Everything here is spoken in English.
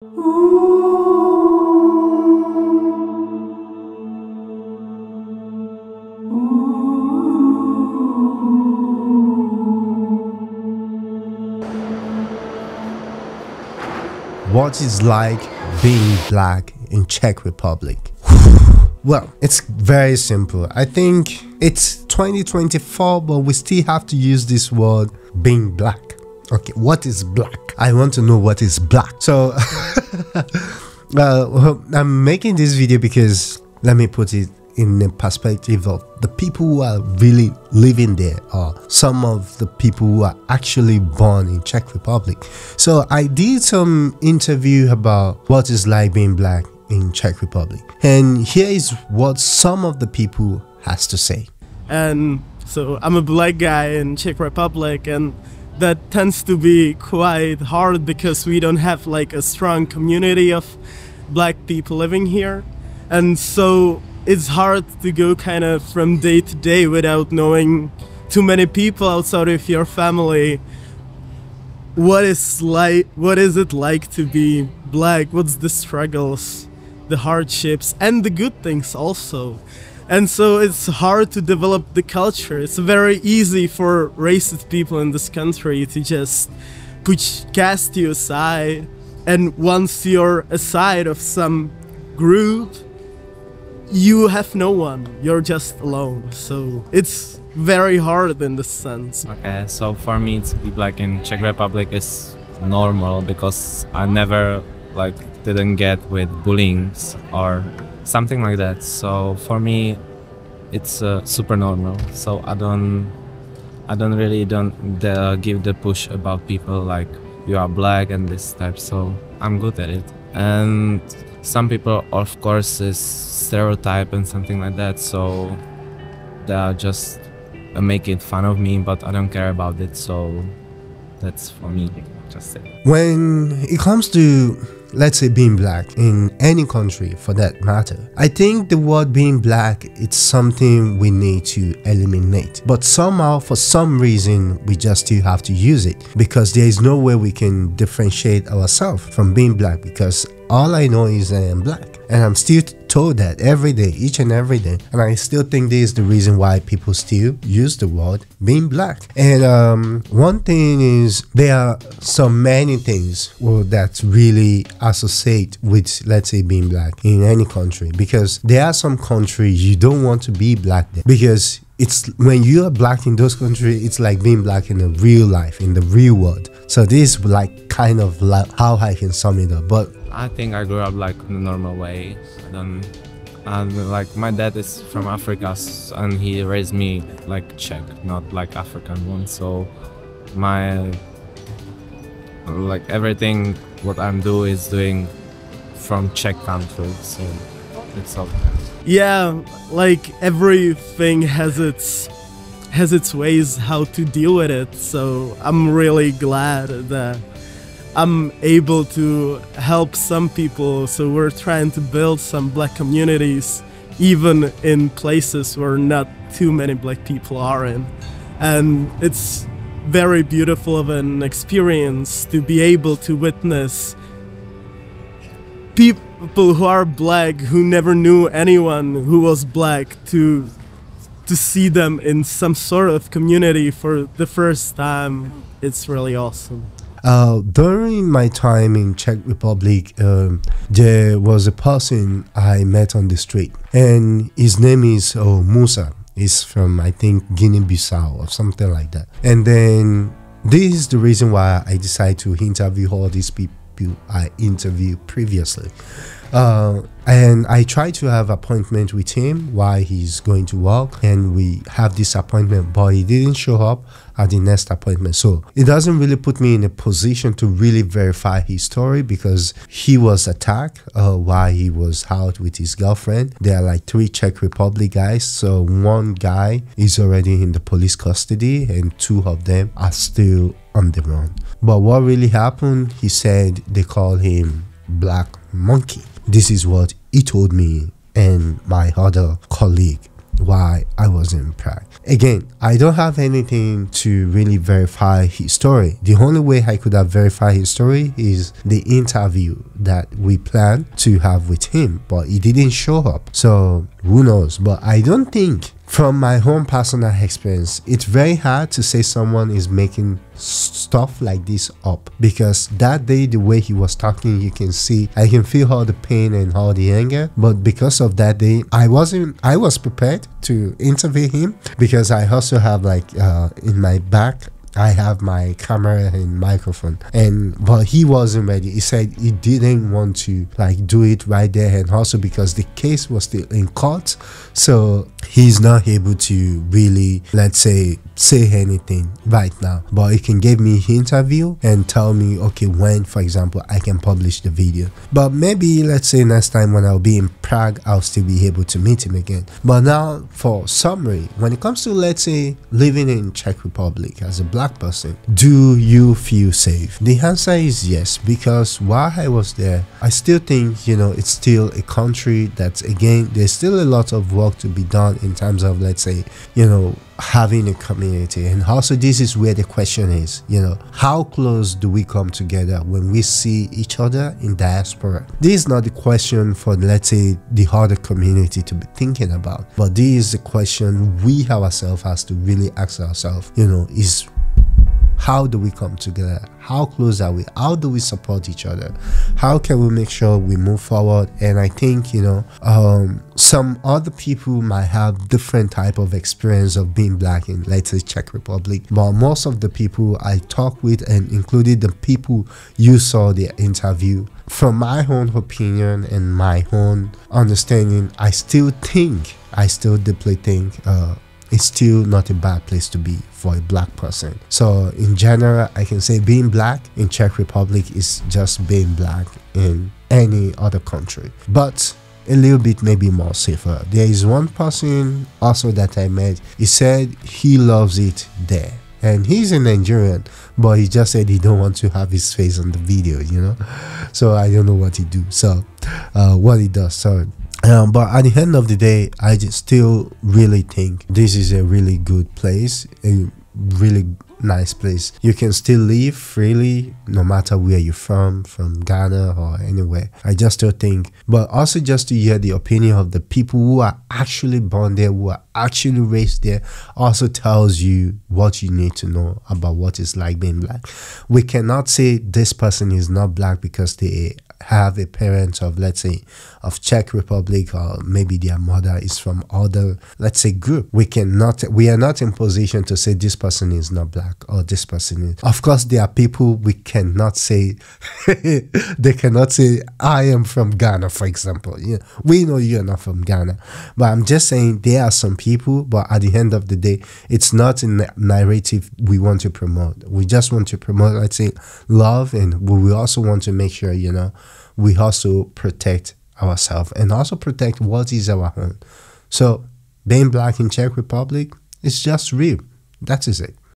What is like being black in Czech Republic? Well, it's very simple. I think it's 2024, but we still have to use this word being black. Okay, what is black? I want to know what is black. So I'm making this video because, let me put it in the perspective of the people who are really living there, or some of the people who are actually born in Czech Republic. So I did some interview about what it's like being black in Czech Republic, and here is what some of the people has to say. And so I'm a black guy in Czech Republic, and that tends to be quite hard because we don't have like a strong community of black people living here. And so it's hard to go kind of from day to day without knowing too many people outside of your family. What is it like to be black? What's the struggles, the hardships, and the good things also? And so it's hard to develop the culture. It's very easy for racist people in this country to just cast you aside. And once you're aside of some group, you have no one. You're just alone. So it's very hard in this sense. Okay, so for me to be black in Czech Republic is normal because I never didn't get with bullying or something like that. So for me, it's super normal. So I don't really give the push about people like you are black and this type. So I'm good at it. And some people, of course, is stereotype and something like that. So they are just making fun of me, but I don't care about it. So that's for me. Just it. When it comes to, let's say, being black in any country for that matter, I think the word being black, it's something we need to eliminate. But somehow, for some reason, we just still have to use it because there is no way we can differentiate ourselves from being black, because all I know is I am black. And I'm still told that every day, each and every day. And I still think this is the reason why people still use the word being black. And one thing is, there are so many things that really associate with, let's say, being black in any country. Because there are some countries you don't want to be black there, because it's when you are black in those countries, it's like being black in the real life, in the real world. So this is like kind of like how I can sum it up. But I think I grew up like in a normal way. And like my dad is from Africa, and he raised me like Czech, not like African one. So my everything what I'm doing from Czech country. So it's all. Yeah, like everything has its ways how to deal with it. So I'm really glad that I'm able to help some people. So we're trying to build some black communities, even in places where not too many black people are in. And it's very beautiful of an experience to be able to witness people who are black, who never knew anyone who was black, to see them in some sort of community for the first time. It's really awesome. During my time in Czech Republic, there was a person I met on the street, and his name is Musa. He's from, I think, Guinea-Bissau or something like that. And then this is the reason why I decided to interview all these people I interviewed previously. And I tried to have appointment with him while he's going to work, and we have this appointment, but he didn't show up at the next appointment. So it doesn't really put me in a position to really verify his story, because he was attacked while he was out with his girlfriend. There are like 3 Czech Republic guys, so one guy is already in the police custody and 2 of them are still on the run. But what really happened, he said they call him Black Monkey. This is what he told me and my other colleague why I was in Prague. Again, I don't have anything to really verify his story. The only way I could have verified his story is the interview that we planned to have with him, but he didn't show up. So who knows? But I don't think, from my own personal experience, it's very hard to say someone is making stuff like this up, because that day, the way he was talking, you can see, I can feel all the pain and all the anger. But because of that day, I was prepared to interview him, because I also have like in my back, I have my camera and microphone, but he wasn't ready. He said he didn't want to like do it right there, and also because the case was still in court, so he's not able to really, let's say anything right now. But he can give me his interview and tell me, okay, when, for example, I can publish the video. But maybe, let's say, next time when I'll be in Prague, I'll still be able to meet him again. But now, for summary, when it comes to, let's say, living in Czech Republic as a black person, do you feel safe? The answer is yes, because while I was there, I still think, you know, it's still a country that's, again, there's still a lot of work to be done in terms of, let's say, you know, having a community. And also, this is where the question is, you know, how close do we come together when we see each other in diaspora? This is not the question for, let's say, the other community to be thinking about, but this is the question we ourselves has to really ask ourselves, you know, is how do we come together? How close are we? How do we support each other? How can we make sure we move forward? And I think, you know, some other people might have different type of experience of being black in, let's say, Czech Republic, but most of the people I talk with, and including the people you saw their interview, from my own opinion and my own understanding, I still deeply think it's still not a bad place to be for a black person. So in general, I can say being black in Czech Republic is just being black in any other country, but a little bit maybe more safer. There is one person also that I met, he said he loves it there, and he's a Nigerian, but he just said he don't want to have his face on the video, you know. So I don't know what he do, so what he does, sorry. But at the end of the day, I just still really think this is a really good place, a really nice place. You can still live freely no matter where you're from Ghana or anywhere. I just still think, but also just to hear the opinion of the people who are actually born there, who are actually raised there, also tells you what you need to know about what it's like being black. We cannot say this person is not black because they have a parent of, let's say, of Czech Republic, or maybe their mother is from other, let's say, group. We are not in position to say this person is not black or this person is. Of course, there are people we cannot say they cannot say I am from Ghana, for example. Yeah, we know you're not from Ghana, but I'm just saying there are some people, but at the end of the day, it's not a narrative we want to promote. We just want to promote, let's say, love, and we also want to make sure, you know, we also protect ourselves and also protect what is our own. So being black in Czech Republic is just real. That is it.